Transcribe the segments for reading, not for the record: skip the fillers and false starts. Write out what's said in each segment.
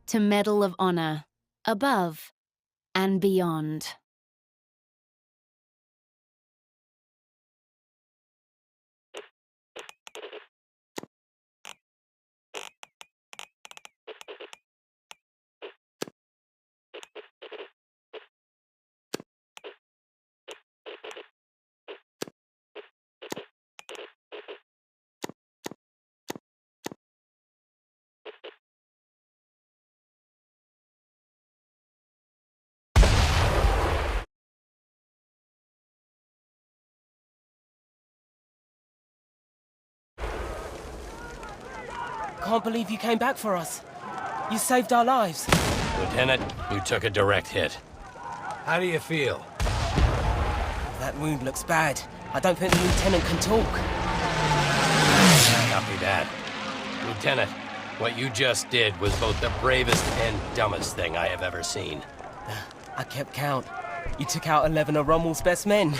to Medal of Honor, above and beyond. Can't believe you came back for us. You saved our lives. Lieutenant, you took a direct hit. How do you feel? That wound looks bad. I don't think the lieutenant can talk. Copy that. Lieutenant, what you just did was both the bravest and dumbest thing I have ever seen. I kept count. You took out 11 of Rommel's best men.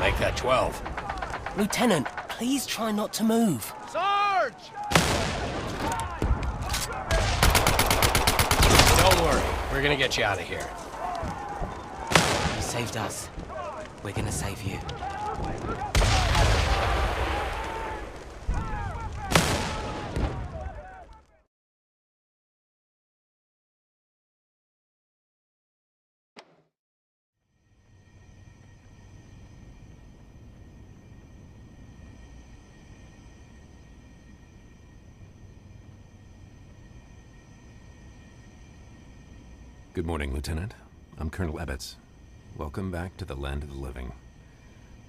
Make that 12. Lieutenant, please try not to move. Sarge! Don't worry, we're gonna get you out of here. You saved us. We're gonna save you. Good morning, Lieutenant. I'm Colonel Ebbets. Welcome back to the land of the living.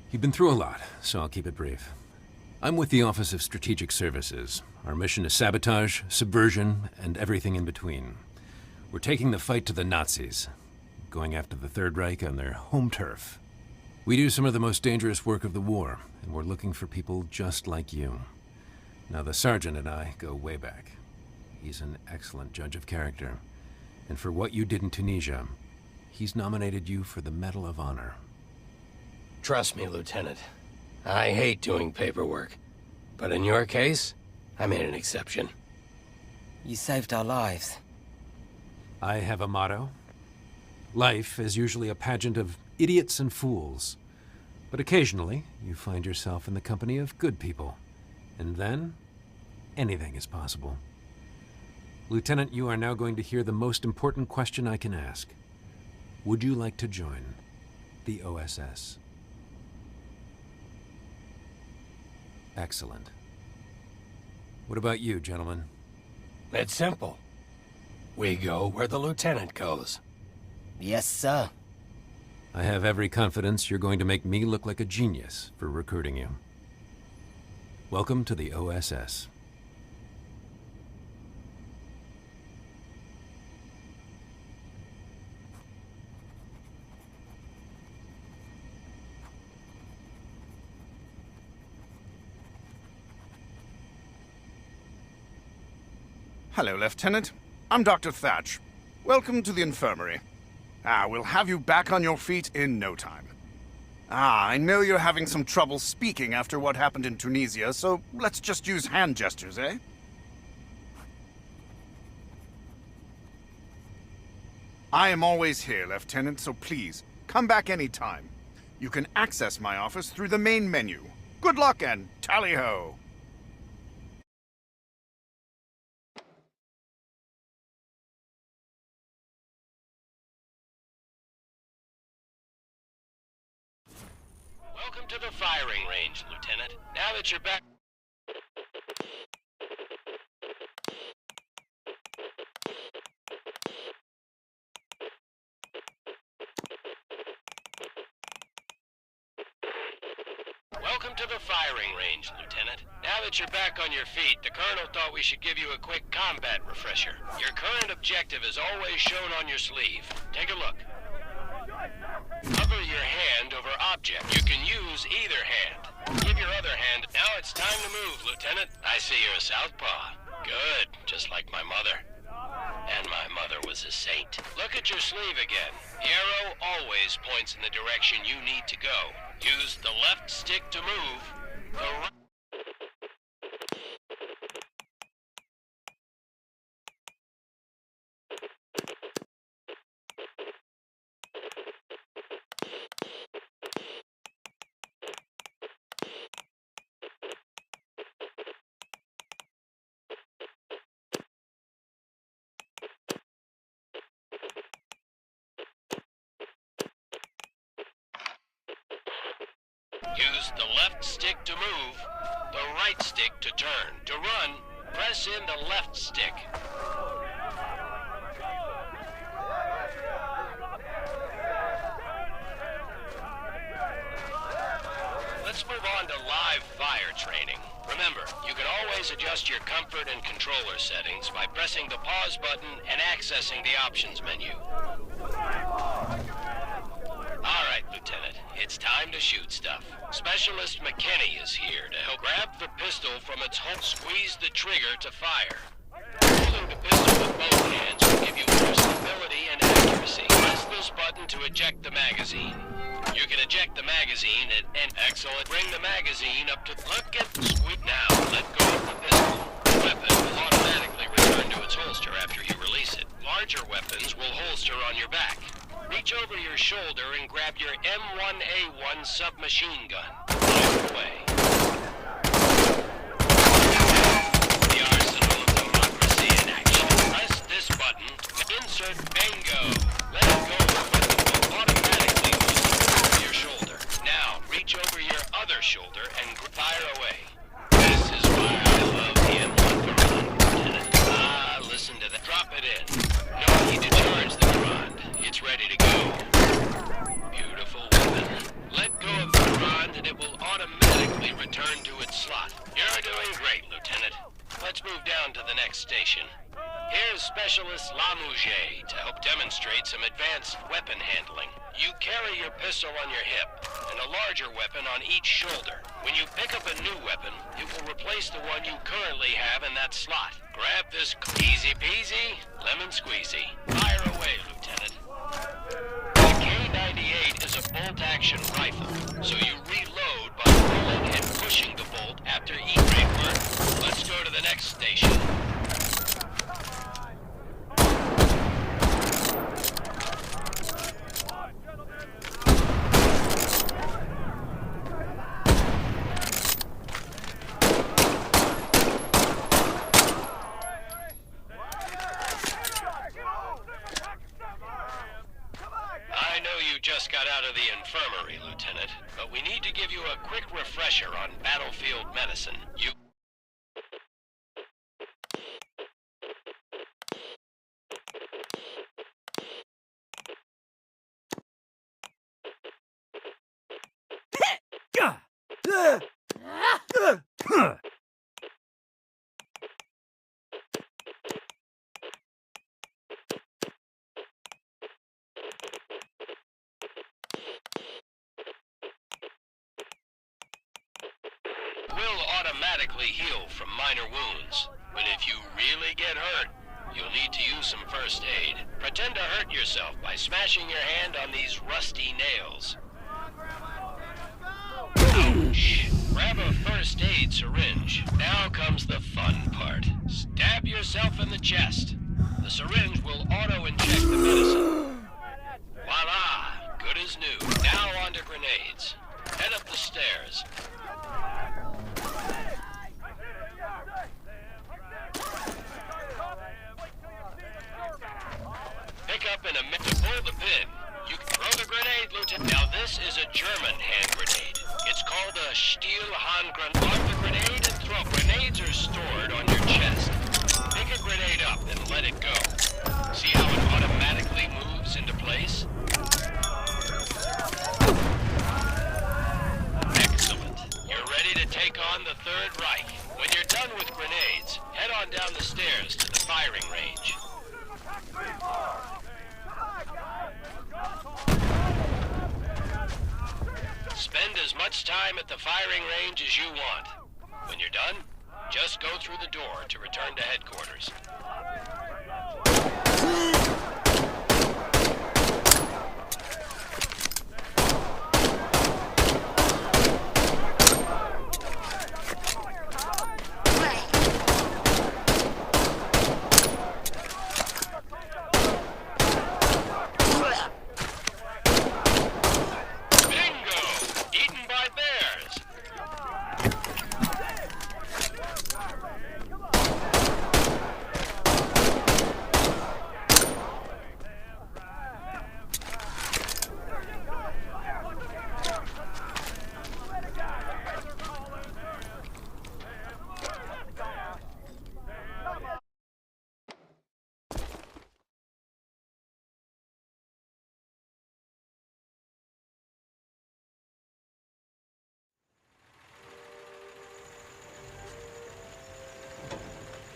You've been through a lot, so I'll keep it brief. I'm with the Office of Strategic Services. Our mission is sabotage, subversion, and everything in between. We're taking the fight to the Nazis, going after the Third Reich on their home turf. We do some of the most dangerous work of the war, and we're looking for people just like you. Now, the Sergeant and I go way back. He's an excellent judge of character. And for what you did in Tunisia, he's nominated you for the Medal of Honor. Trust me, Lieutenant. I hate doing paperwork. But in your case, I made an exception. You saved our lives. I have a motto. Life is usually a pageant of idiots and fools. But occasionally, you find yourself in the company of good people. And then, anything is possible. Lieutenant, you are now going to hear the most important question I can ask. Would you like to join the OSS? Excellent. What about you, gentlemen? It's simple. We go where the Lieutenant goes. Yes, sir. I have every confidence you're going to make me look like a genius for recruiting you. Welcome to the OSS. Hello, Lieutenant. I'm Dr. Thatch. Welcome to the infirmary. We'll have you back on your feet in no time. I know you're having some trouble speaking after what happened in Tunisia, so let's just use hand gestures, eh? I am always here, Lieutenant, so please, come back anytime. You can access my office through the main menu. Good luck and tally-ho! Welcome to the firing range, Lieutenant. Now that you're back... Welcome to the firing range, Lieutenant. Now that you're back on your feet, the Colonel thought we should give you a quick combat refresher. Your current objective is always shown on your sleeve. Take a look. Hover your hand over object. You can use either hand. Give your other hand. Now it's time to move, Lieutenant. I see you're a southpaw. Good, just like my mother. And my mother was a saint. Look at your sleeve again. The arrow always points in the direction you need to go. Use the left stick to move. The right... Use the left stick to move, the right stick to turn. To run, press in the left stick. Let's move on to live fire training. Remember, you can always adjust your comfort and controller settings by pressing the pause button and accessing the options menu. Alright, Lieutenant, it's time to shoot stuff. Specialist McKinney is here to help. Grab the pistol from its hold. Squeeze the trigger to fire. Holding the pistol with both hands will give you more stability and accuracy. Press this button to eject the magazine. You can eject the magazine and excellent. Bring the magazine up to squeeze. Now, let go of the pistol. The weapon will automatically return to its holster after you release it. Larger weapons will holster on your back. Reach over your shoulder and grab your M1A1 submachine gun. Fire away. The arsenal of democracy in action. Press this button. Insert bingo. Let go of the weapon will automatically move over your shoulder. Now, reach over your other shoulder and fire away. This is why I love the M1 Garand, Lieutenant. Ah, listen to that. Drop it in. No need to charge the Garand. It's ready to go. Beautiful weapon. Let go of the Garand and it will automatically return to its slot. You're doing great, Lieutenant. Let's move down to the next station. Here's Specialist Lamouche to help demonstrate some advanced weapon handling. You carry your pistol on your hip and a larger weapon on each shoulder. When you pick up a new weapon, it will replace the one you currently have in that slot. Grab this easy peasy, lemon squeezy. Fire away, Lieutenant. The K98 is a bolt-action rifle, so you reload by pulling and pushing the bolt after each burn. Let's go to the next station. I know you just got out of the infirmary, Lieutenant, but we need to give you a quick refresher on battlefield medicine. Will automatically heal from minor wounds, but if you really get hurt, you'll need to use some first aid. Pretend to hurt yourself by smashing your hand on these rusty nails. Ouch! Grab a first aid syringe. Now comes the fun part. Stab yourself in the chest. The syringe will auto-inject the medicine. Voila! Good as new. Now on to grenades. Head up the stairs. Pick up in a minute to pull the pin. You can throw the grenade, Lieutenant. Now this is a German hand grenade. It's called a Stielhandgrenade. Lock the grenade and throw. Grenades are stored on your chest. Pick a grenade up and let it go. See how it automatically moves into place? Excellent. You're ready to take on the Third Reich. When you're done with grenades, head on down the stairs to the firing range. Spend as much time at the firing range as you want. When you're done, just go through the door to return to headquarters.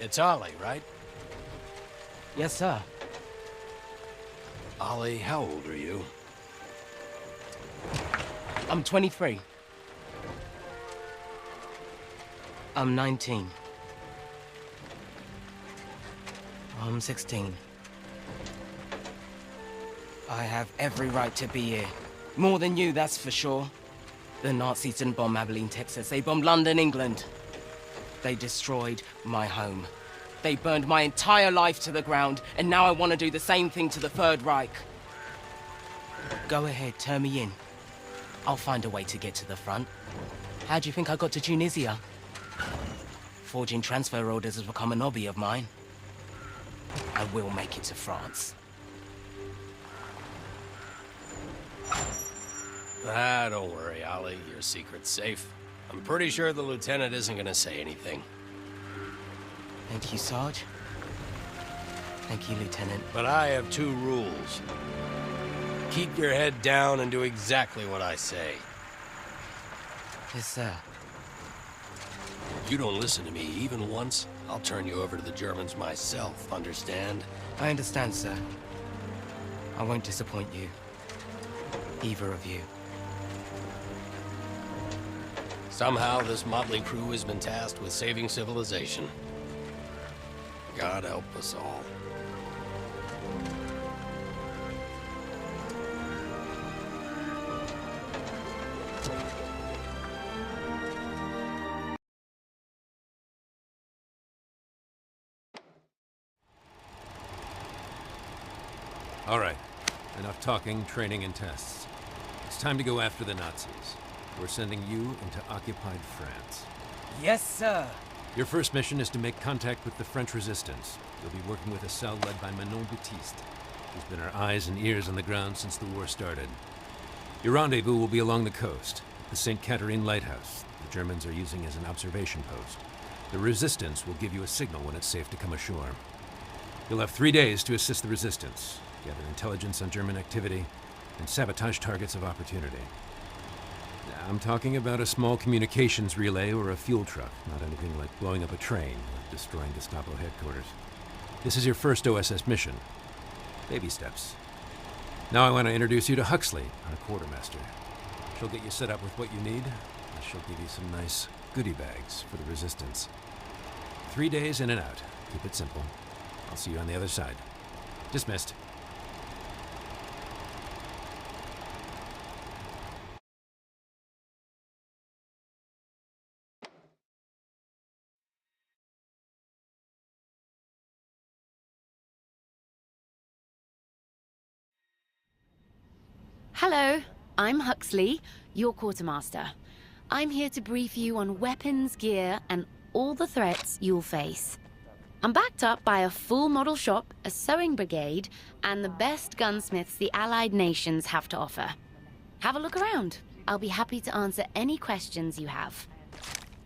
It's Ollie, right? Yes, sir. Ollie, how old are you? I'm 23. I'm 19. I'm 16. I have every right to be here. More than you, that's for sure. The Nazis didn't bomb Abilene, Texas. They bombed London, England. They destroyed my home. They burned my entire life to the ground, and now I want to do the same thing to the Third Reich. Go ahead, turn me in. I'll find a way to get to the front. How do you think I got to Tunisia? Forging transfer orders has become a hobby of mine. I will make it to France. Don't worry, Ollie. Your secret's safe. I'm pretty sure the lieutenant isn't gonna say anything. Thank you, Sarge. Thank you, Lieutenant. But I have two rules. Keep your head down and do exactly what I say. Yes, sir. You don't listen to me even once, I'll turn you over to the Germans myself, understand? I understand, sir. I won't disappoint you. Either of you. Somehow, this motley crew has been tasked with saving civilization. God help us all. All right. Enough talking, training, and tests. It's time to go after the Nazis. We're sending you into occupied France. Yes, sir. Your first mission is to make contact with the French resistance. You'll be working with a cell led by Manon Baptiste, who's been our eyes and ears on the ground since the war started. Your rendezvous will be along the coast, at the St. Catherine Lighthouse the Germans are using as an observation post. The resistance will give you a signal when it's safe to come ashore. You'll have 3 days to assist the resistance, gather intelligence on German activity, and sabotage targets of opportunity. I'm talking about a small communications relay or a fuel truck, not anything like blowing up a train or destroying Gestapo headquarters. This is your first OSS mission. Baby steps. Now I want to introduce you to Huxley, our quartermaster. She'll get you set up with what you need, and she'll give you some nice goodie bags for the resistance. 3 days in and out. Keep it simple. I'll see you on the other side. Dismissed. Hello, I'm Huxley, your quartermaster. I'm here to brief you on weapons, gear, and all the threats you'll face. I'm backed up by a full model shop, a sewing brigade, and the best gunsmiths the Allied nations have to offer. Have a look around. I'll be happy to answer any questions you have.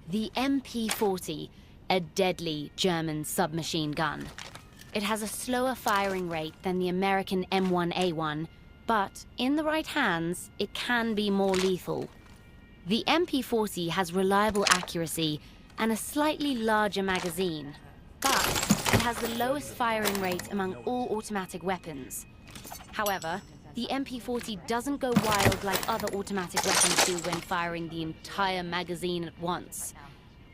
The MP-40, a deadly German submachine gun. It has a slower firing rate than the American M1A1, but in the right hands, it can be more lethal. The MP-40 has reliable accuracy and a slightly larger magazine, but it has the lowest firing rate among all automatic weapons. However, the MP-40 doesn't go wild like other automatic weapons do when firing the entire magazine at once.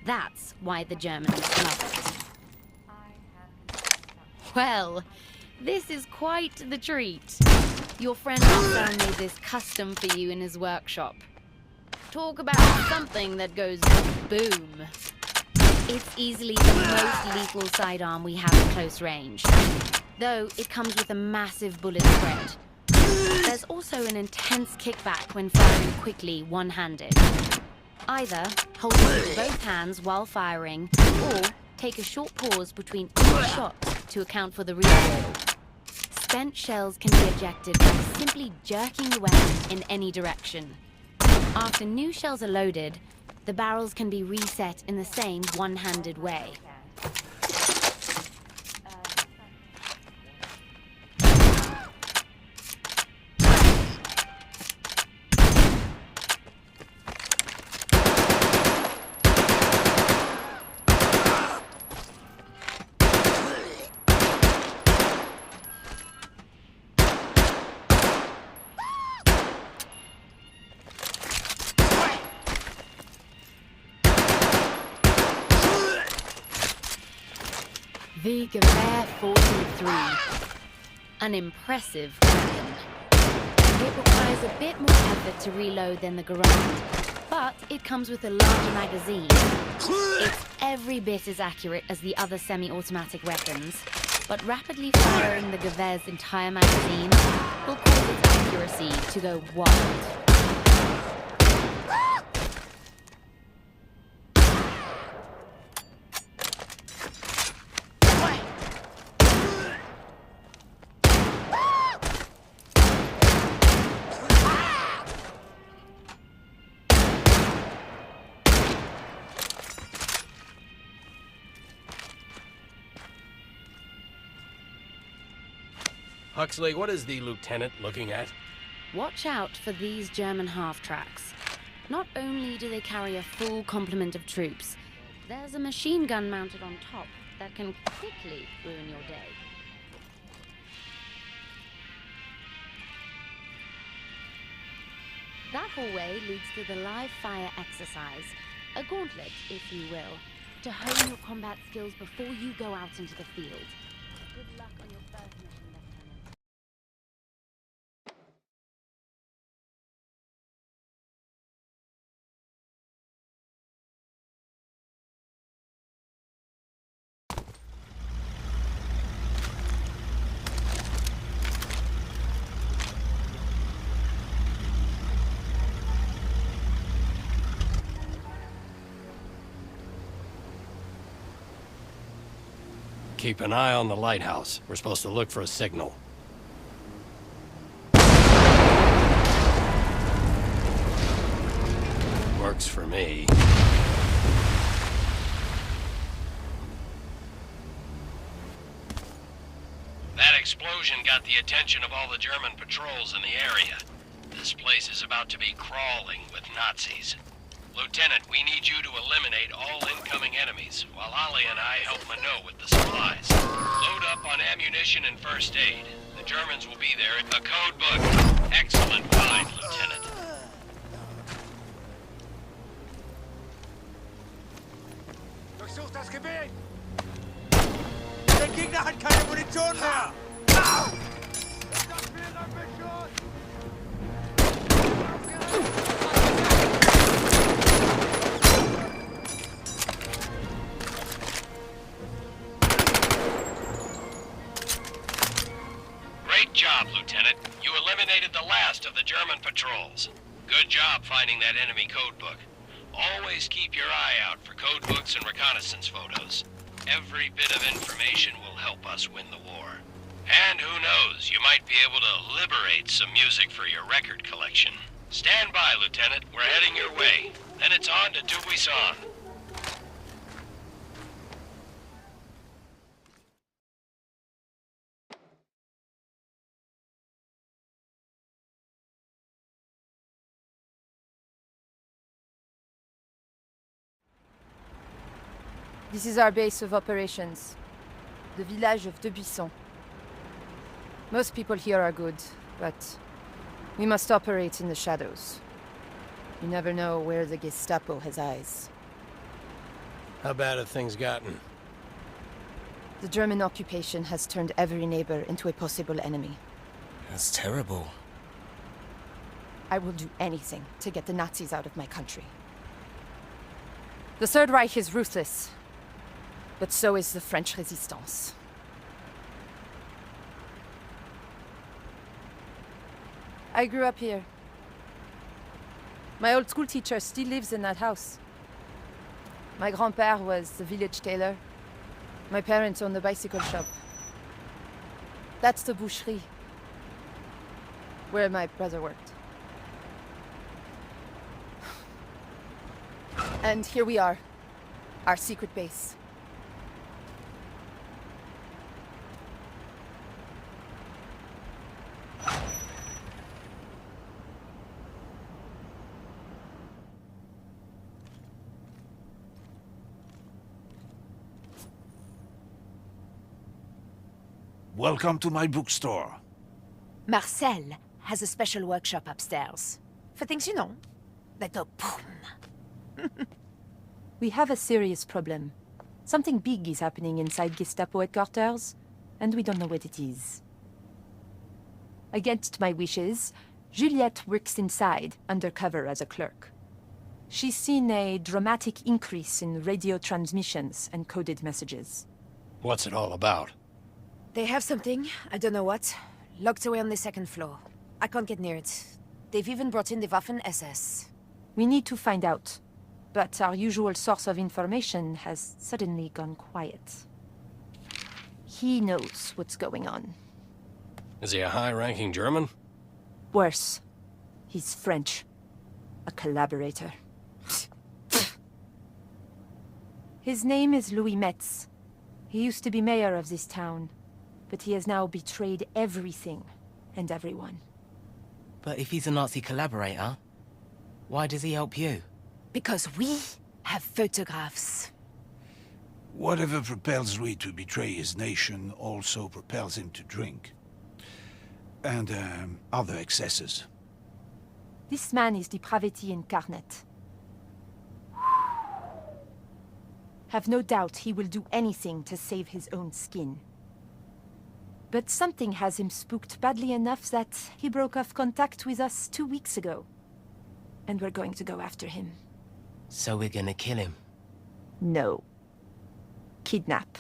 That's why the Germans love it. Well, this is quite the treat. Your friend Marcel made this custom for you in his workshop. Talk about something that goes boom. It's easily the most lethal sidearm we have at close range, though it comes with a massive bullet spread. There's also an intense kickback when firing quickly one-handed. Either hold it with both hands while firing, or take a short pause between each shot to account for the recoil. Spent shells can be ejected by simply jerking the weapon in any direction. After new shells are loaded, the barrels can be reset in the same one-handed way. The Gewehr 43. An impressive weapon. It requires a bit more effort to reload than the Garand, but it comes with a larger magazine. It's every bit as accurate as the other semi-automatic weapons, but rapidly firing the Gewehr's entire magazine will cause its accuracy to go wild. Huxley, what is the lieutenant looking at? Watch out for these German half-tracks. Not only do they carry a full complement of troops, there's a machine gun mounted on top that can quickly ruin your day. That hallway leads to the live fire exercise, a gauntlet, if you will, to hone your combat skills before you go out into the field. Good luck on your first mission, Lieutenant. Keep an eye on the lighthouse. We're supposed to look for a signal. Works for me. That explosion got the attention of all the German patrols in the area. This place is about to be crawling with Nazis. Lieutenant, we need you to eliminate all incoming enemies, while Ollie and I help Minot with the supplies. Load up on ammunition and first aid. The Germans will be there. A code book. Excellent find, Lieutenant. Durchsuch das Gebiet! Der Gegner hat keine Munition mehr! Great job, Lieutenant. You eliminated the last of the German patrols. Good job finding that enemy code book. Always keep your eye out for code books and reconnaissance photos. Every bit of information will help us win the war. And who knows, you might be able to liberate some music for your record collection. Stand by, Lieutenant. We're heading your way. Then it's on to Dubuisson. This is our base of operations, the village of Dubuisson. Most people here are good, but we must operate in the shadows. You never know where the Gestapo has eyes. How bad have things gotten? The German occupation has turned every neighbor into a possible enemy. That's terrible. I will do anything to get the Nazis out of my country. The Third Reich is ruthless, but so is the French resistance. I grew up here. My old school teacher still lives in that house. My grand-père was the village tailor. My parents owned the bicycle shop. That's the boucherie, where my brother worked. And here we are, our secret base. Welcome to my bookstore. Marcel has a special workshop upstairs. For things you know, that go boom. We have a serious problem. Something big is happening inside Gestapo headquarters, and we don't know what it is. Against my wishes, Juliette works inside, undercover as a clerk. She's seen a dramatic increase in radio transmissions and coded messages. What's it all about? They have something, I don't know what, locked away on the second floor. I can't get near it. They've even brought in the Waffen-SS. We need to find out, but our usual source of information has suddenly gone quiet. He knows what's going on. Is he a high-ranking German? Worse, he's French. A collaborator. His name is Louis Metz. He used to be mayor of this town, but he has now betrayed everything and everyone. But if he's a Nazi collaborator, why does he help you? Because we have photographs. Whatever propels Louis to betray his nation also propels him to drink. And other excesses. This man is depravity incarnate. Have no doubt he will do anything to save his own skin. But something has him spooked badly enough that he broke off contact with us 2 weeks ago. And we're going to go after him. So we're gonna kill him? No. Kidnap.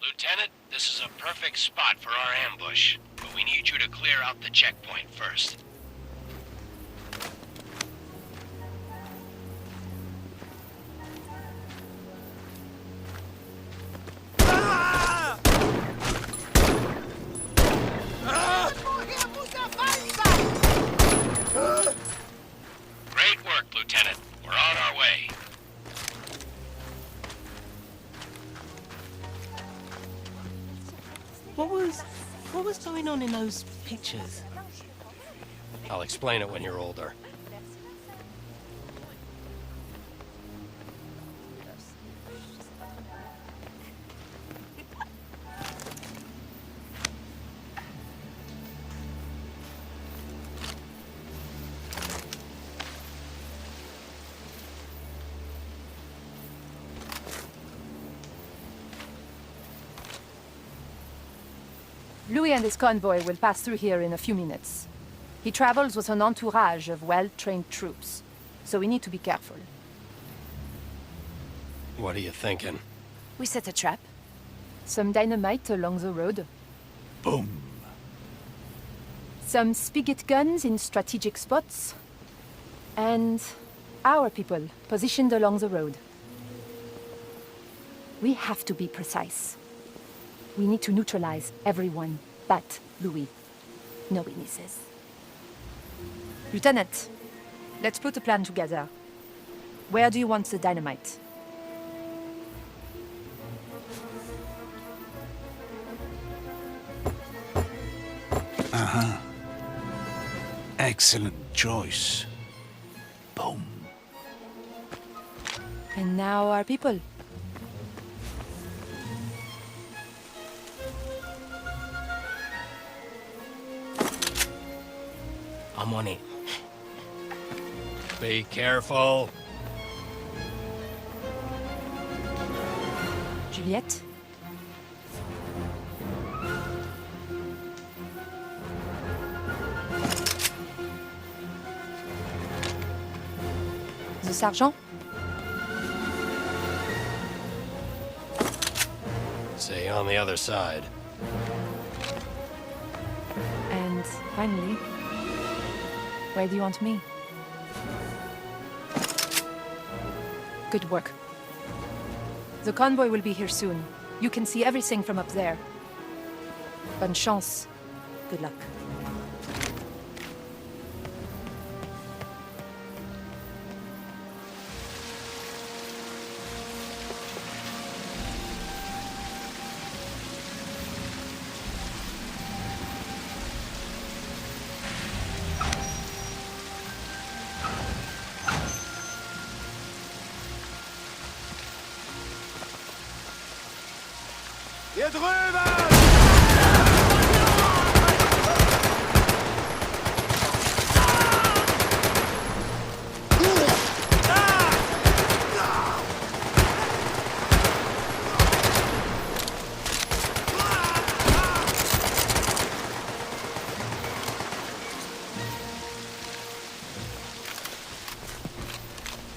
Lieutenant, this is a perfect spot for our ambush, but we need you to clear out the checkpoint first. Great work, Lieutenant. We're on our way. What was going on in those pictures? I'll explain it when you're older. Louis and his convoy will pass through here in a few minutes. He travels with an entourage of well-trained troops, so we need to be careful. What are you thinking? We set a trap. Some dynamite along the road, Boom. some spigot guns in strategic spots, and our people positioned along the road. We have to be precise. We need to neutralize everyone but Louis. No witnesses. Lieutenant, let's put a plan together. Where do you want the dynamite? Excellent choice. Boom. And now our people. I'm on it. Be careful. Juliette? The sergeant? Stay on the other side. And finally, where do you want me? Good work. The convoy will be here soon. You can see everything from up there. Bonne chance. Good luck. Hier drüben!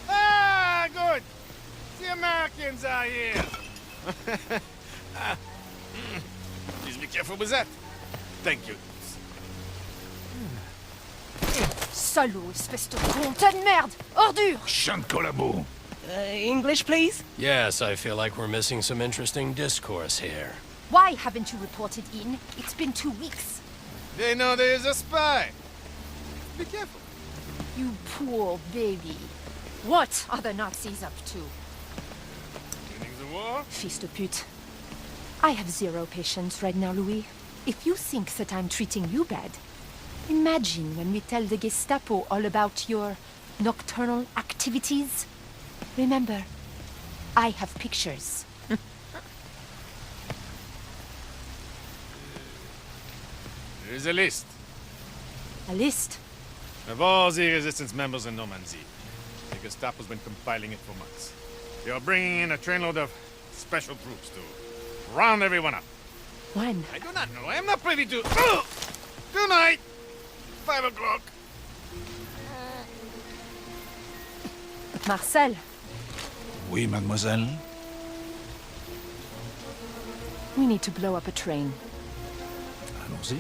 Ah, good. The Americans are here. Please be careful with that. Thank you. Salaud, espèce de con, tas de merde! Ordure! Chien de collabo. English, please? Yes, I feel like we're missing some interesting discourse here. Why haven't you reported in? It's been 2 weeks. They know there is a spy. Be careful. You poor baby. What are the Nazis up to? Winning the war? Fils de pute. I have zero patience right now, Louis. If you think that I'm treating you bad, imagine when we tell the Gestapo all about your nocturnal activities. Remember, I have pictures. There is a list A list? of all the resistance members in Normandy. The Gestapo's been compiling it for months. They are bringing in a trainload of special troops to round everyone up. When? I do not know. I am not privy to... Tonight! 5 o'clock. Marcel, Oui, mademoiselle. we need to blow up a train. Allons-y.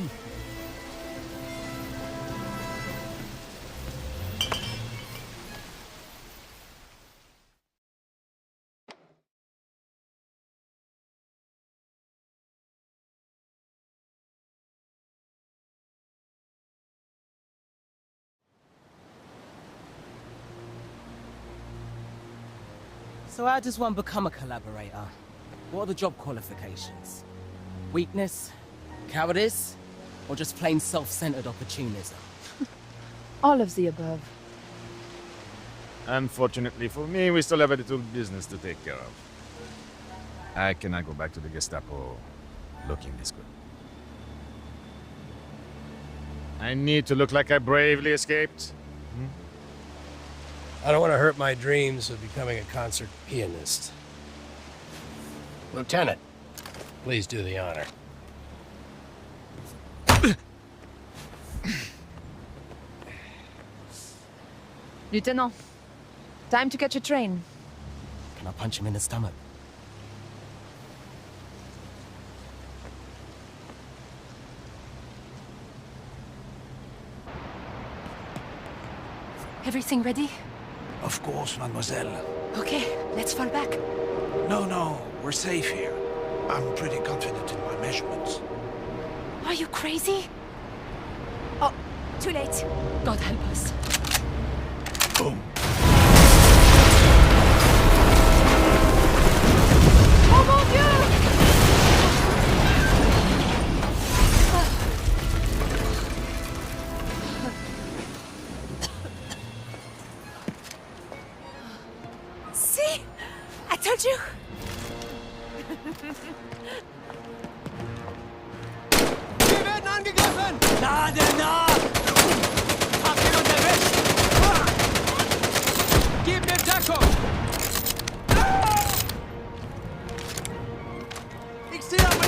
So how does one become a collaborator? What are the job qualifications? Weakness? Cowardice? Or just plain self-centered opportunism? All of the above. Unfortunately for me, we still have a little business to take care of. I cannot go back to the Gestapo looking this good. I need to look like I bravely escaped. I don't want to hurt my dreams of becoming a concert pianist. Lieutenant, Please do the honor. Lieutenant, time to catch a train. Can I punch him in the stomach? Everything ready? Of course, mademoiselle. Okay, let's fall back. No, we're safe here. I'm pretty confident in my measurements. Are you crazy? Oh, too late. God help us. Boom. Oh mon Dieu! See? I told you. Wir werden angegriffen! Na! Habt ihr uns erwischt? Gib mir Deckung! Ich stehe auf mich!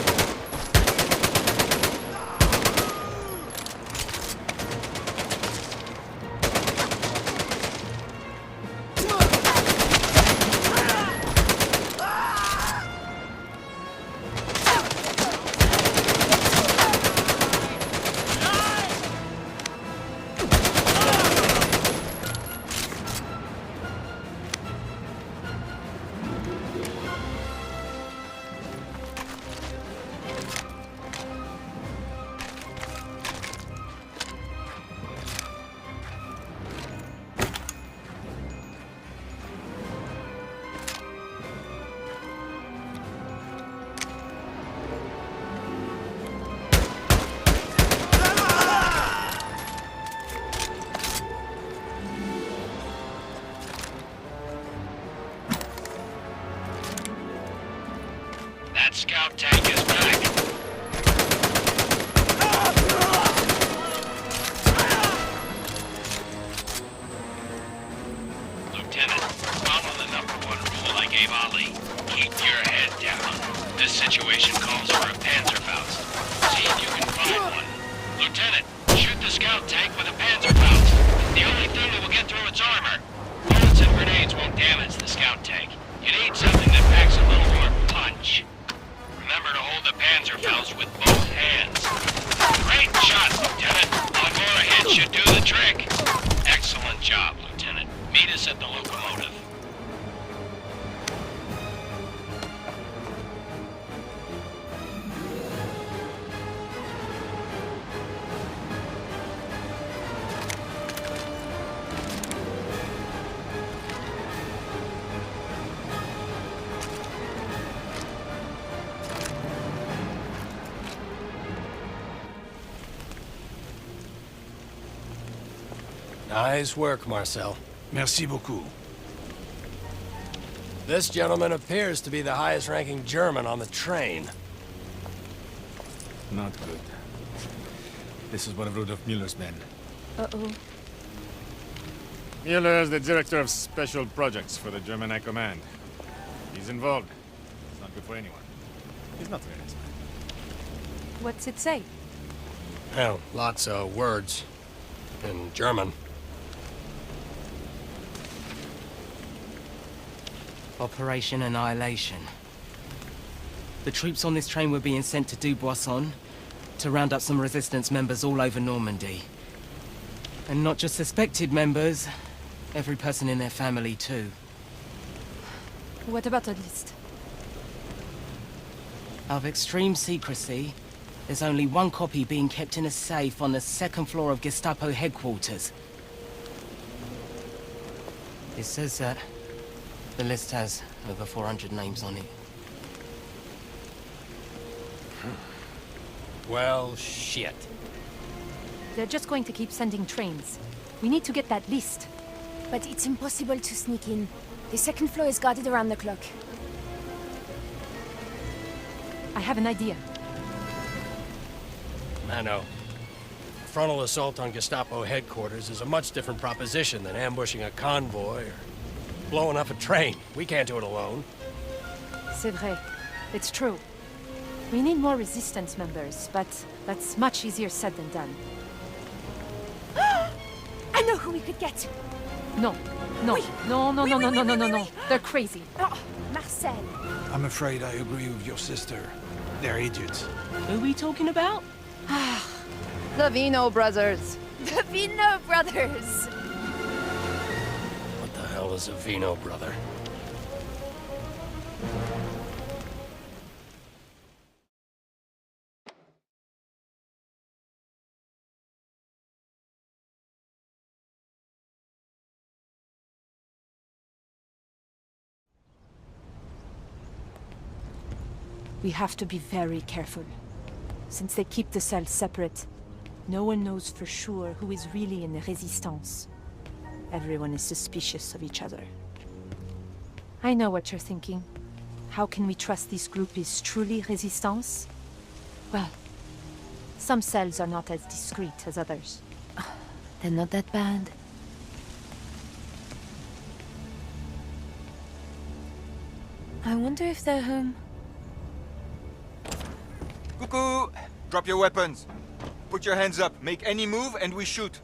That scout tank is back. Lieutenant, follow the #1 rule I gave Ali. Keep your head down. This situation calls for a Panzerfaust. See if you can find one. Lieutenant, shoot the scout tank with a Panzerfaust. The only thing that will get through its armor. Bullets and grenades won't damage the scout tank. You need something that packs a little more punch. Remember to hold the Panzerfaust with both hands. Great shot, Lieutenant. One more hit should do the trick. Excellent job, Lieutenant. Meet us at the locomotive. Nice work, Marcel. Merci beaucoup. This gentleman appears to be the highest-ranking German on the train. Not good. This is one of Rudolf Mueller's men. Uh-oh. Mueller is the director of special projects for the German High Command. He's involved. It's not good for anyone. He's not very nice man. What's it say? Well, lots of words in German. Operation Annihilation. The troops on this train were being sent to Dubuisson to round up some resistance members all over Normandy. And not just suspected members, every person in their family too. What about a list? Of extreme secrecy, there's only one copy being kept in a safe on the 2nd floor of Gestapo headquarters. It says that the list has over 400 names on it. Well, shit. They're just going to keep sending trains. We need to get that list. But it's impossible to sneak in. The 2nd floor is guarded around the clock. I have an idea. I know. Frontal assault on Gestapo headquarters is a much different proposition than ambushing a convoy or blowing up a train. We can't do it alone. C'est vrai. It's true. We need more resistance members, but that's much easier said than done. I know who we could get! No. No. Oui. No, no, Oui, no, oui, no, oui, no, no, oui, no, oui, no. oui. They're crazy. Oh, Marcel. I'm afraid I agree with your sister. They're idiots. Who are we talking about? The Vino brothers. The Vino brothers! What the hell is a Vino brother? We have to be very careful. Since they keep the cells separate, no one knows for sure who is really in the Resistance. Everyone is suspicious of each other. I know what you're thinking. How can we trust this group is truly Resistance? Well, some cells are not as discreet as others. They're not that bad. I wonder if they're home. Cuckoo! Drop your weapons. Put your hands up. Make any move and we shoot.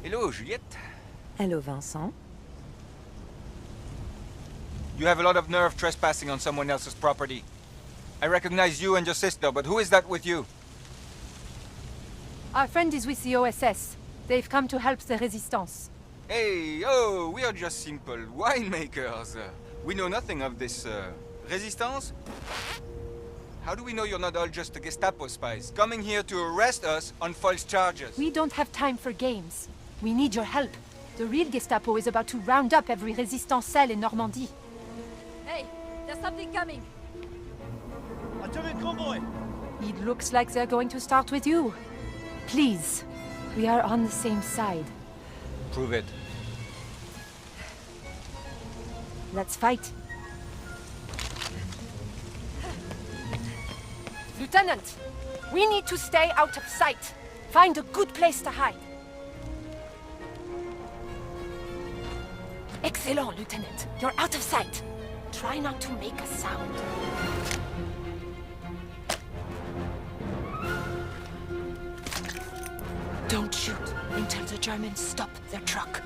Hello, Juliette. Hello, Vincent. You have a lot of nerve trespassing on someone else's property. I recognize you and your sister, but who is that with you? Our friend is with the OSS. They've come to help the Resistance. Hey, oh, we are just simple winemakers. We know nothing of this, Resistance? How do we know you're not all just the Gestapo spies, coming here to arrest us on false charges? We don't have time for games. We need your help. The real Gestapo is about to round up every Resistance cell in Normandy. Hey, there's something coming. It looks like they're going to start with you. Please, we are on the same side. Prove it. Let's fight. Lieutenant! We need to stay out of sight. Find a good place to hide. Excellent, Lieutenant. You're out of sight. Try not to make a sound. Don't shoot until the Germans stop their truck.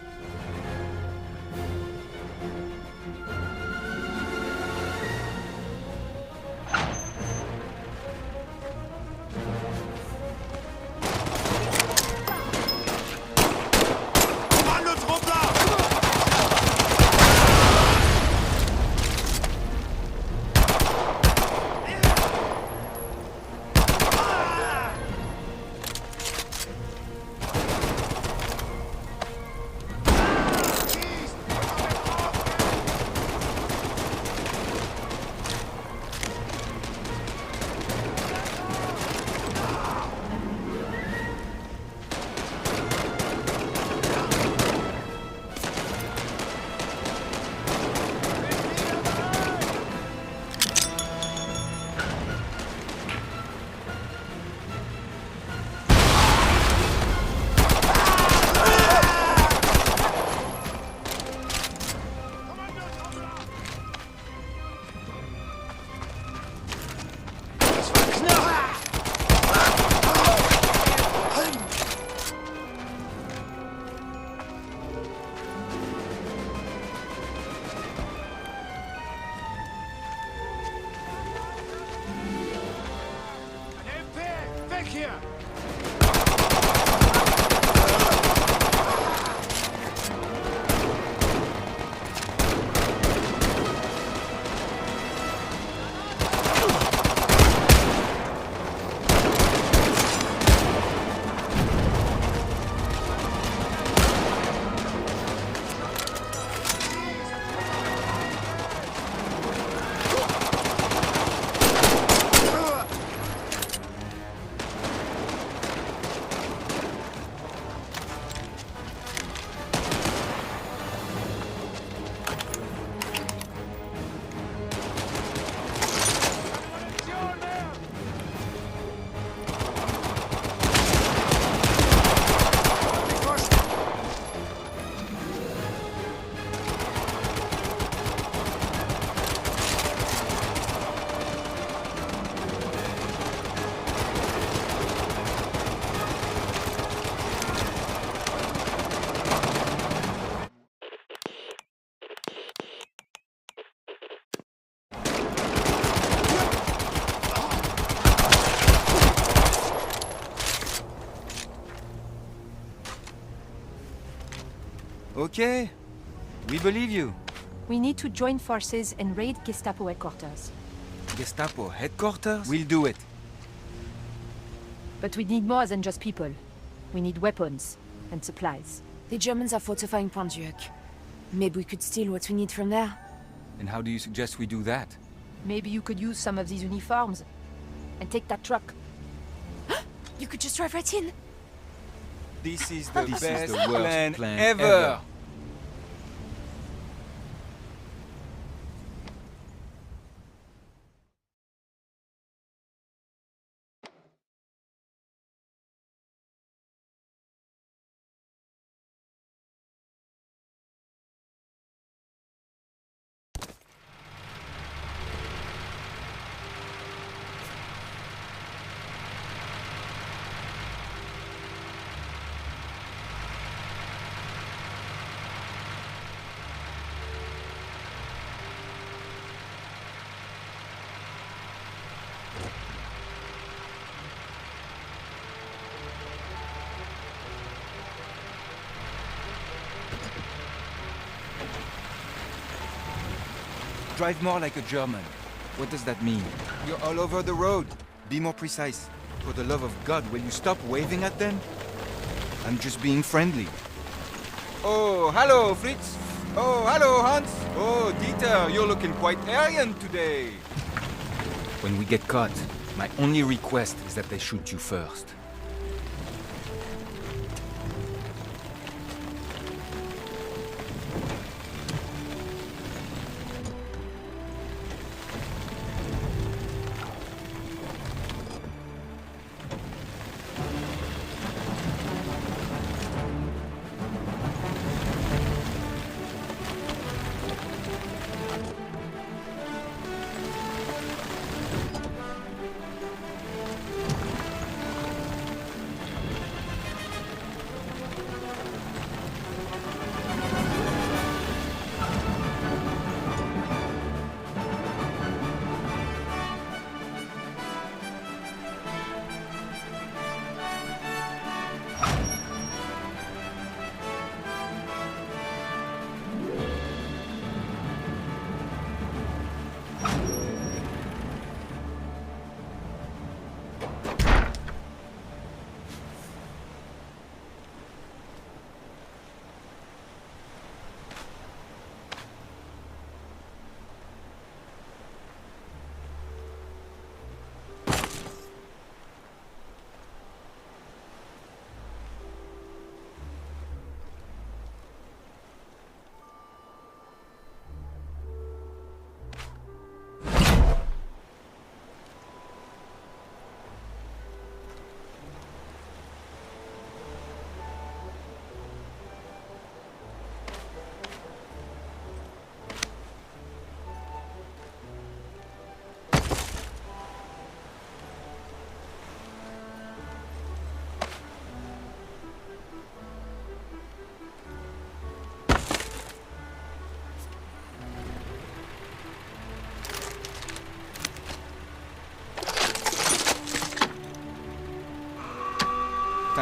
Okay, we believe you. We need to join forces and raid Gestapo headquarters. Gestapo headquarters? We'll do it. But we need more than just people. We need weapons and supplies. The Germans are fortifying Pont-Duc. Maybe we could steal what we need from there. And how do you suggest we do that? Maybe you could use some of these uniforms and take that truck. You could just drive right in. This is the This best is the worst plan ever. Drive more like a German. What does that mean? You're all over the road. Be more precise. For the love of God, will you stop waving at them? I'm just being friendly. Oh, hello, Fritz. Oh, hello, Hans. Oh, Dieter, you're looking quite arrogant today. When we get caught, my only request is that they shoot you first.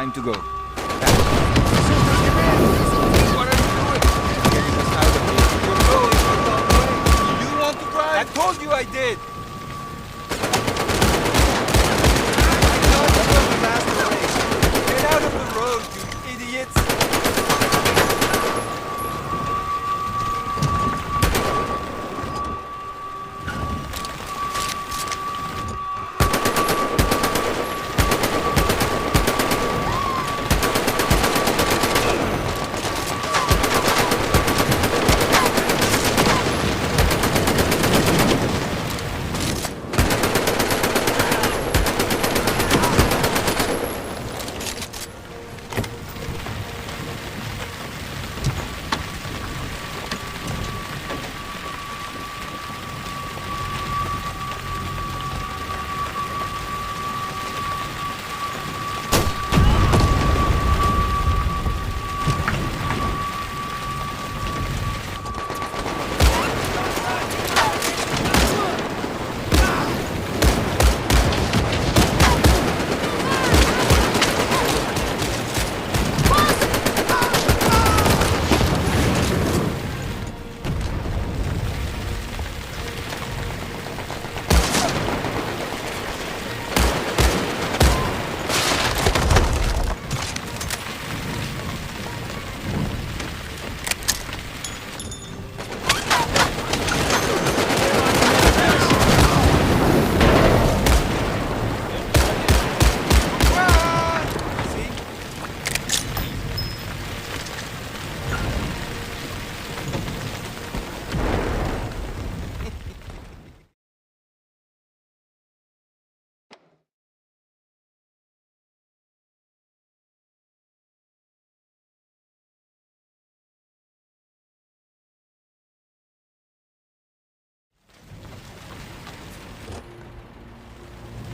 time to go. What are you doing? Getting us out of here. You're going the wrong way. You want to drive? I told you I did. Get out of the road, you idiots!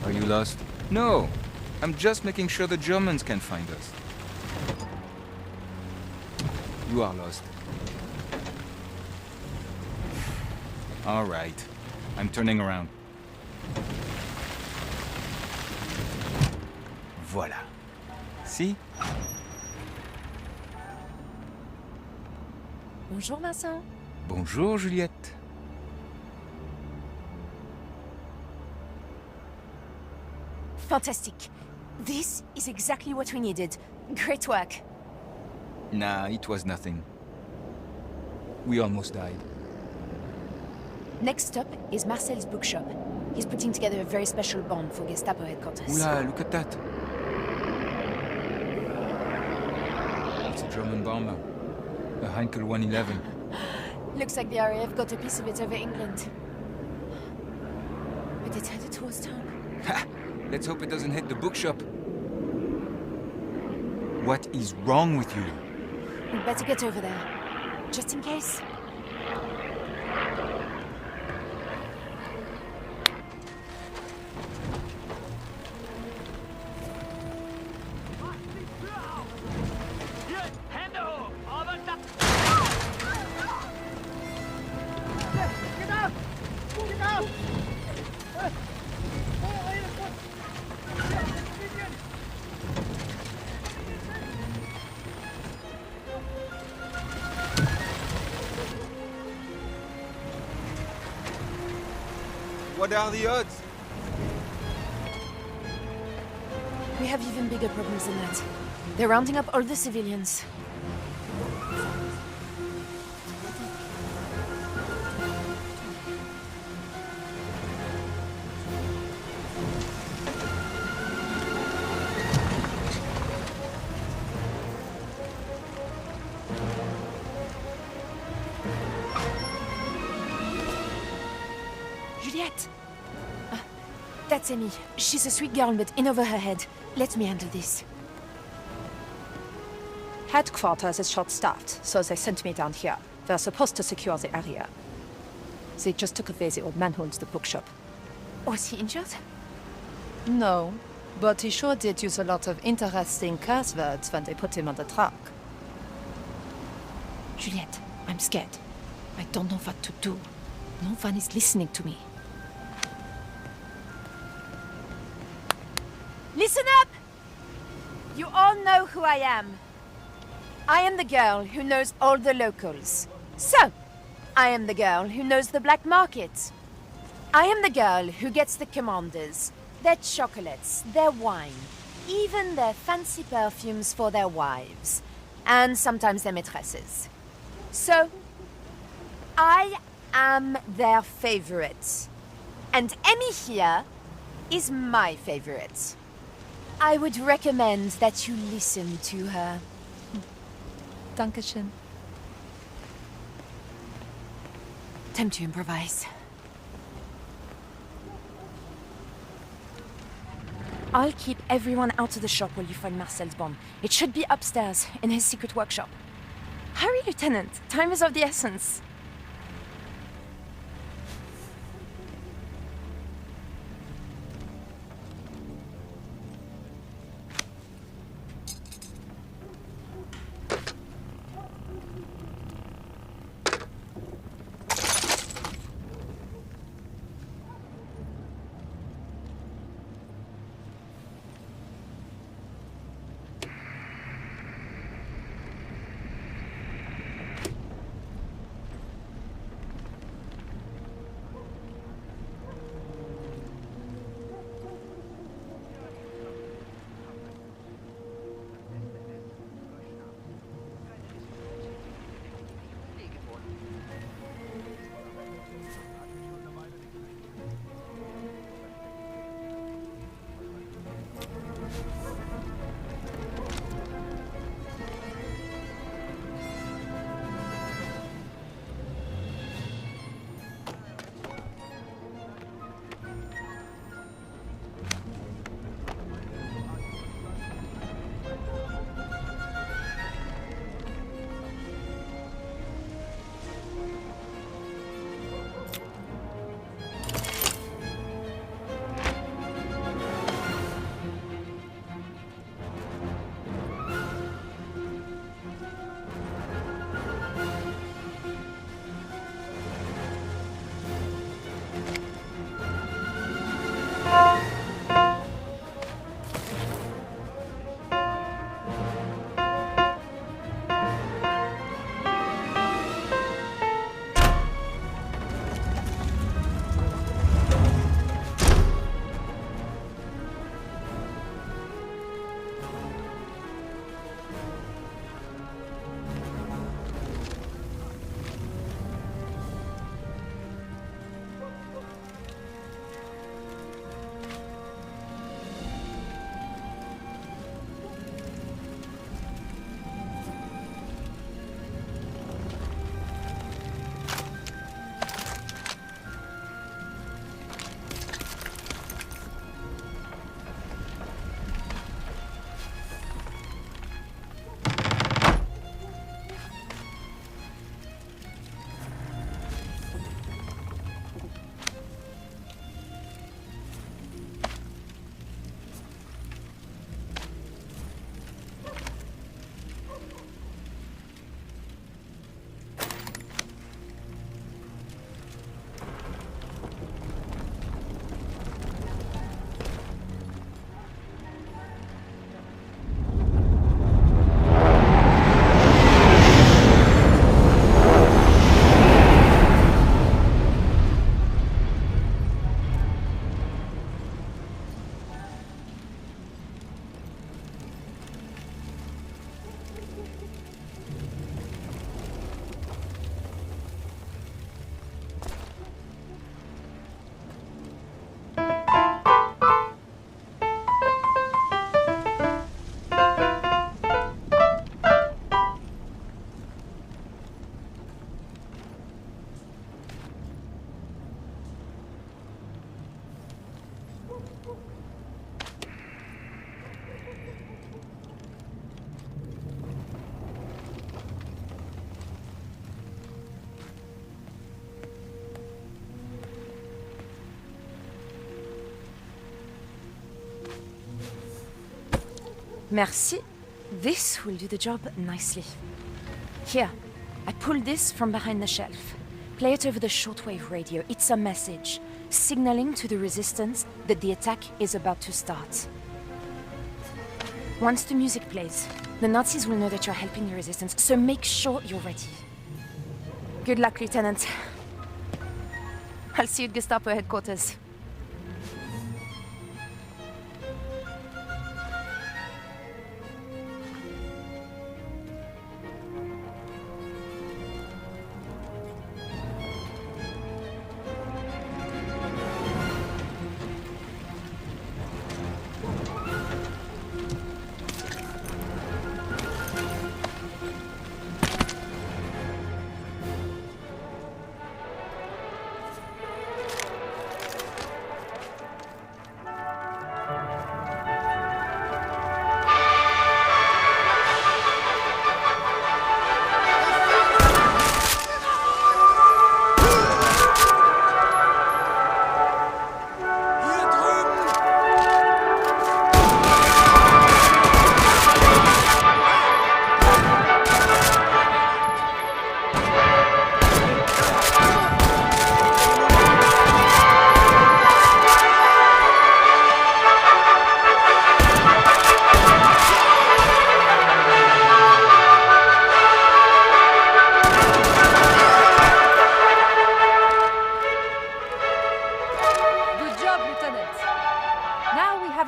Are you lost? No! I'm just making sure the Germans can find us. You are lost. All right. I'm turning around. Voilà. See? Bonjour, Vincent. Bonjour, Juliette. Fantastic. This is exactly what we needed. Great work. Nah, it was nothing. We almost died. Next stop is Marcel's bookshop. He's putting together a very special bond for Gestapo headquarters. Oula, look at that. It's a German bomber. A Heinkel 111. Looks like the RAF got a piece of it over England. But it's headed towards town. Ha! Let's hope it doesn't hit the bookshop. What is wrong with you? We'd better get over there. Just in case. What are the odds? We have even bigger problems than that. They're rounding up all the civilians. Juliette! That's Amy. She's a sweet girl, but in over her head. Let me handle this. Headquarters is short-staffed, so they sent me down here. They're supposed to secure the area. They just took away the old man who owns the bookshop. Was he injured? No, but he sure did use a lot of interesting curse words when they put him on the truck. Juliette, I'm scared. I don't know what to do. No one is listening to me. Listen up! You all know who I am. I am the girl who knows all the locals. So, I am the girl who knows the black market. I am the girl who gets the commanders, their chocolates, their wine, even their fancy perfumes for their wives, and sometimes their maîtresses. So, I am their favorite. And Emmy here is my favorite. I would recommend that you listen to her. Dankeschön. Time to improvise. I'll keep everyone out of the shop while you find Marcel's bomb. It should be upstairs, in his secret workshop. Hurry, Lieutenant. Time is of the essence. Merci. This will do the job nicely. Here, I pulled this from behind the shelf. Play it over the shortwave radio. It's a message, signaling to the Resistance that the attack is about to start. Once the music plays, the Nazis will know that you're helping the resistance, so make sure you're ready. Good luck, Lieutenant. I'll see you at Gestapo headquarters.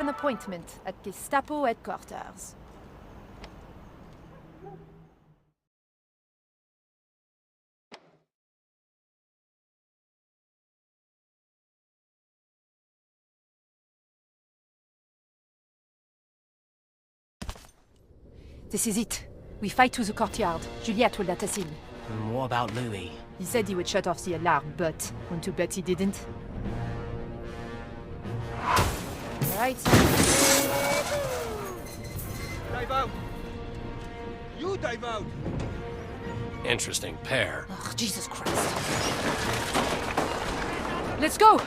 Appointment at Gestapo headquarters. This is it. We fight to the courtyard. Juliet will let us in. And what about Louis? He said he would shut off the alarm, but want to bet he didn't? Right. Dive out! You dive out! Interesting pair. Oh, Jesus Christ. Let's go!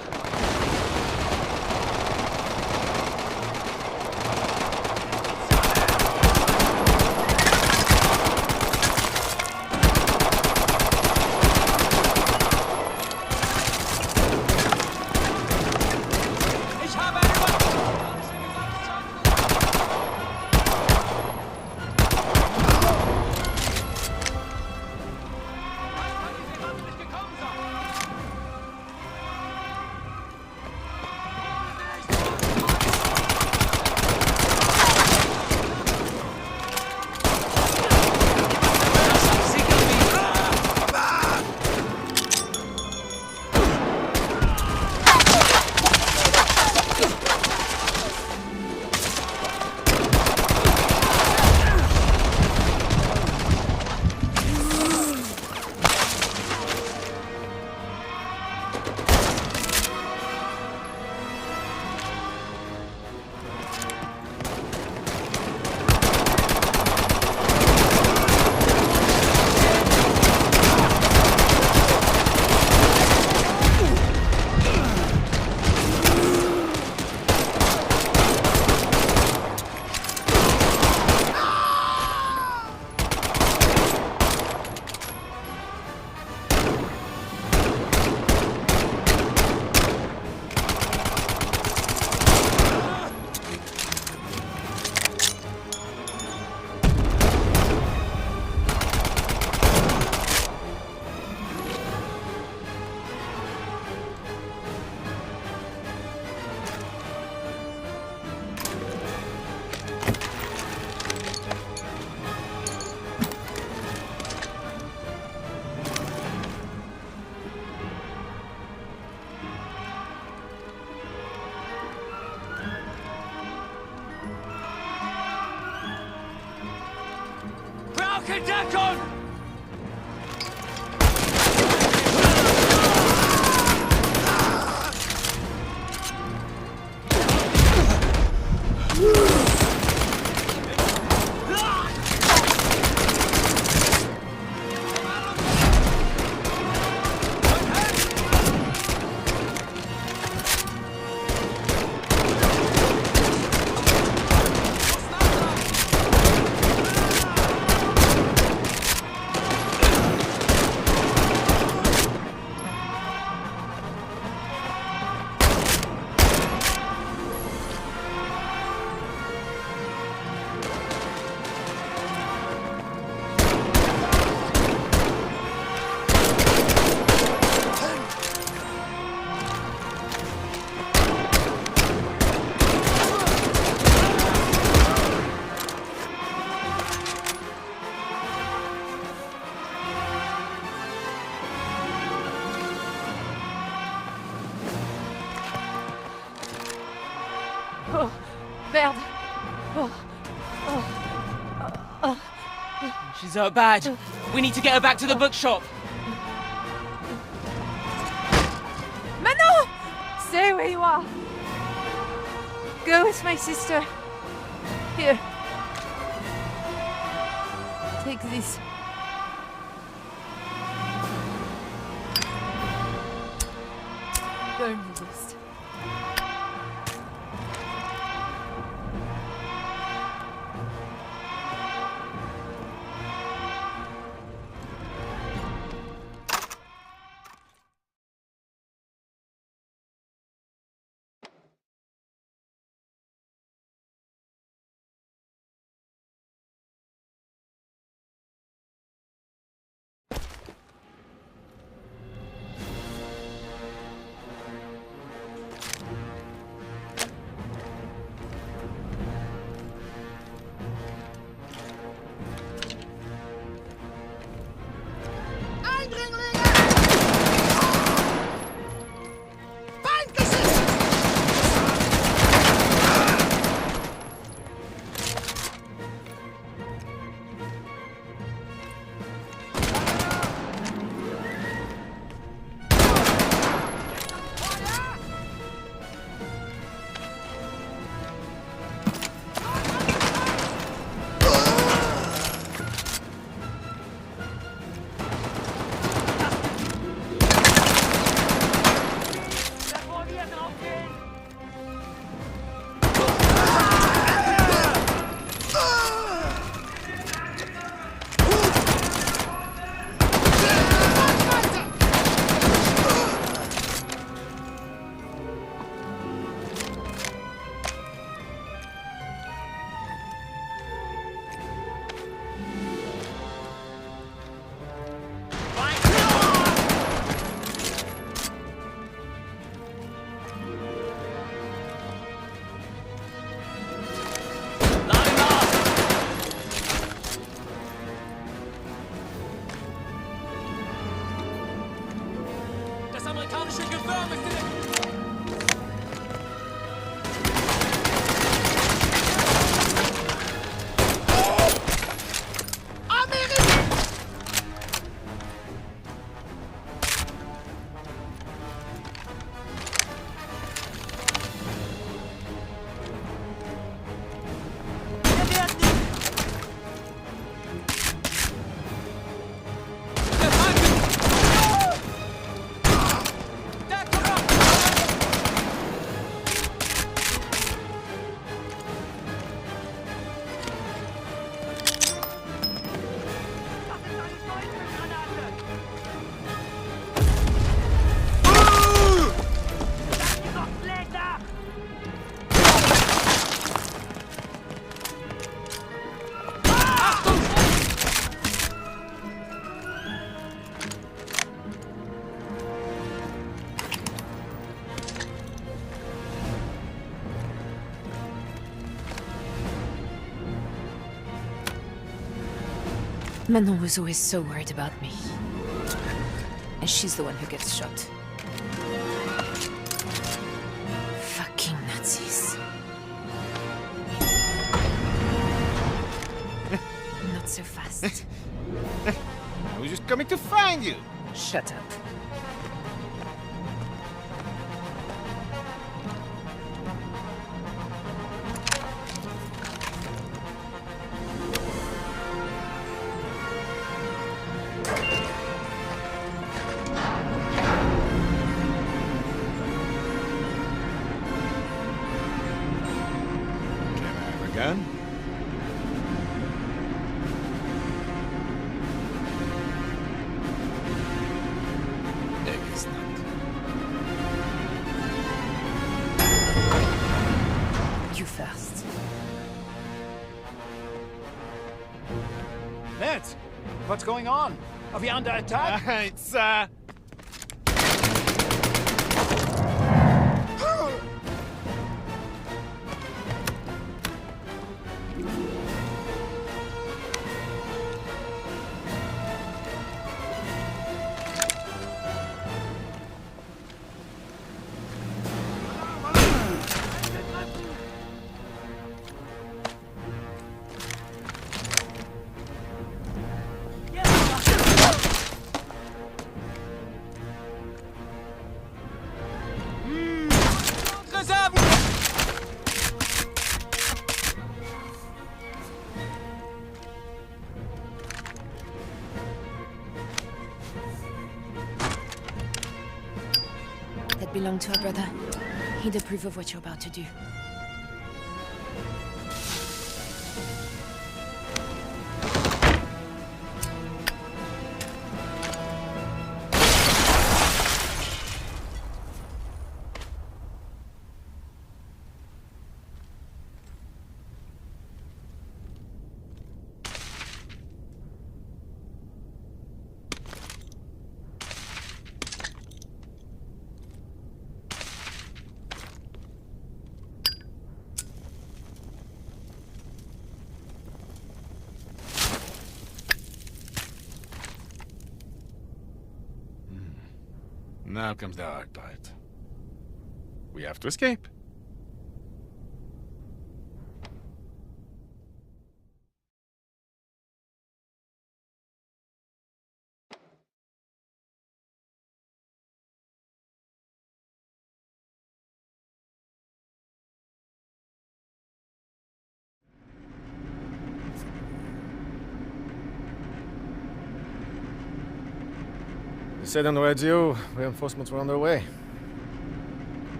Merde. She's hurt bad. We need to get her back to the bookshop. Manon! Stay where you are. Go with my sister. Here. Take this. Burn the rest. Manon was always so worried about me. And she's the one who gets shot. Fucking Nazis. Not so fast. I was just coming to find you. Shut up. Gun? You first. Ned, what's going on? Are we under attack? It's, it belonged to our brother. He'd approve of what you're about to do. Now comes the hard part. We have to escape. They said on the radio reinforcements were on their way.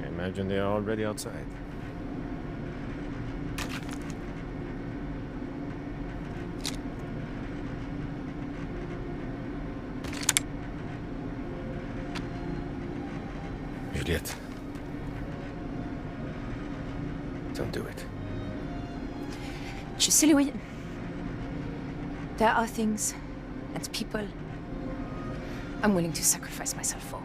I imagine they are already outside. Juliette. Don't do it. Je sais, Louis. There are things and people I'm willing to sacrifice myself for.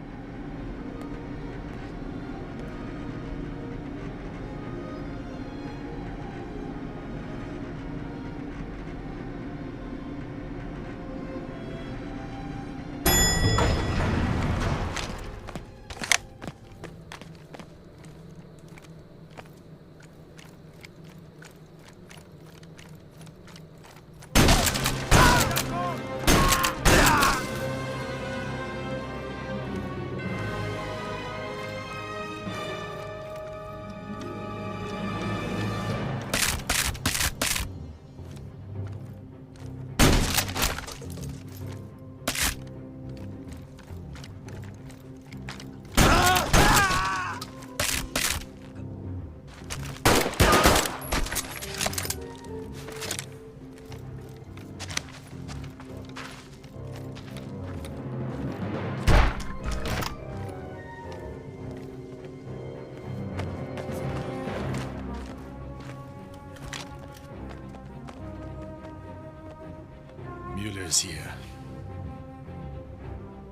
Mueller's here.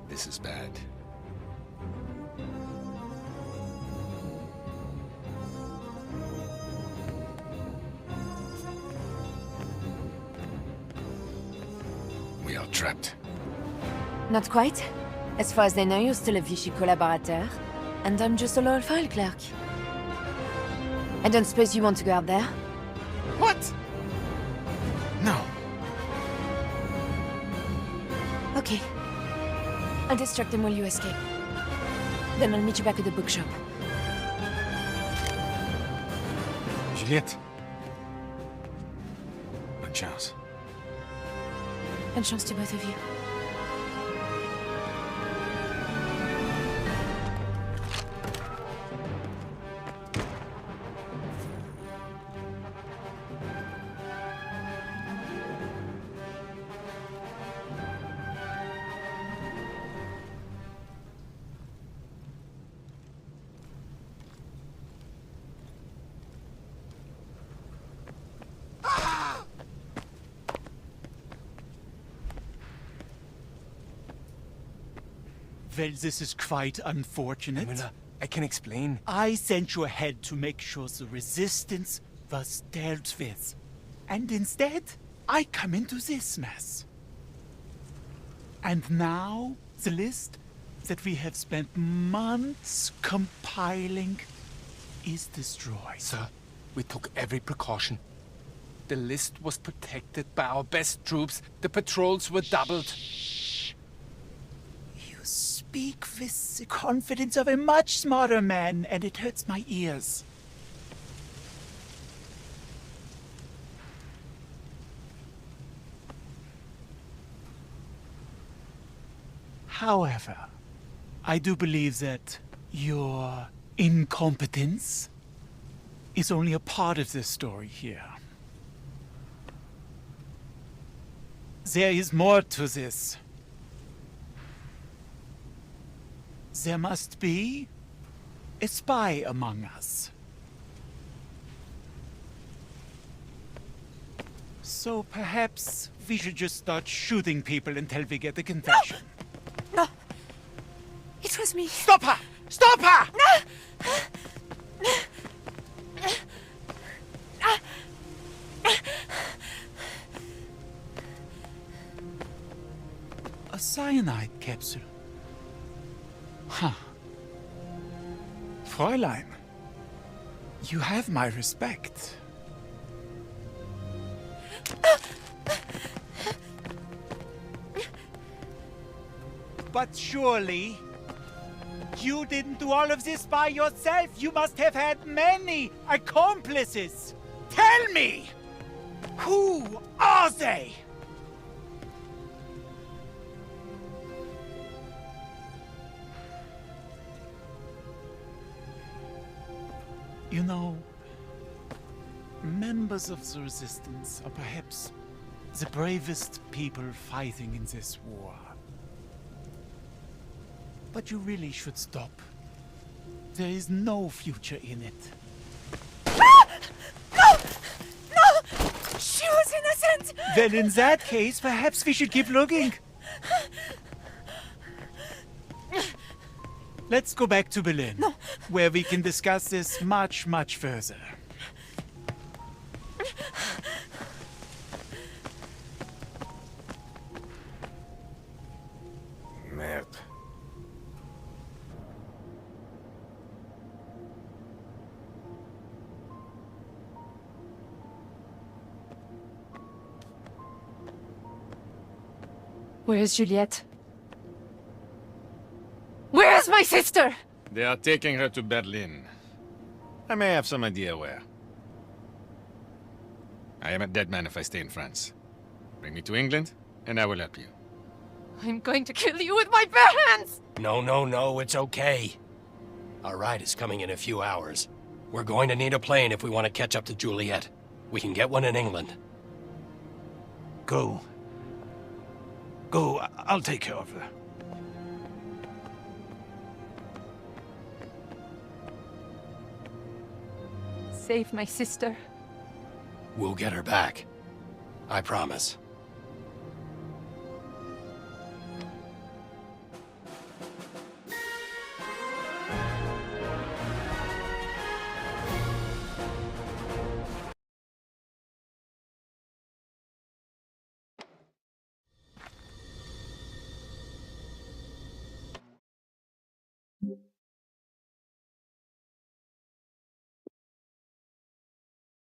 This is bad. We are trapped. Not quite. As far as they know, you're still a Vichy collaborateur, and I'm just a loyal file clerk. I don't suppose you want to go out there? What? No. Okay. I'll distract them while you escape. Then I'll meet you back at the bookshop. Juliette. Bonne chance. Bonne chance to both of you. Well, this is quite unfortunate. Müller, I can explain. I sent you ahead to make sure the resistance was dealt with. And instead, I come into this mess. And now, the list that we have spent months compiling is destroyed. Sir, we took every precaution. The list was protected by our best troops. The patrols were doubled. You speak with the confidence of a much smarter man, and it hurts my ears. However, I do believe that Your incompetence is only a part of the story here. There is more to this. There must be a spy among us. So perhaps we should just start shooting people until we get a confession. No! It was me. Stop her! Stop her! A cyanide capsule. Huh. Fräulein, you have my respect. But surely, you didn't do all of this by yourself. You must have had many accomplices. Tell me! Who are they? You know, members of the Resistance are perhaps the bravest people fighting in this war. But you really should stop. There is no future in it. No! No! She was innocent! Then in that case, perhaps we should keep looking. Let's go back to Berlin, where we can discuss this much, much further. Merde. Where is Juliette? Where is my sister? They are taking her to Berlin. I may have some idea where. I am a dead man if I stay in France. Bring me to England, and I will help you. I'm going to kill you with my bare hands! No, it's okay. Our ride is coming in a few hours. We're going to need a plane if we want to catch up to Juliet. We can get one in England. Go. Go, I'll take care of her. Save my sister. We'll get her back. I promise.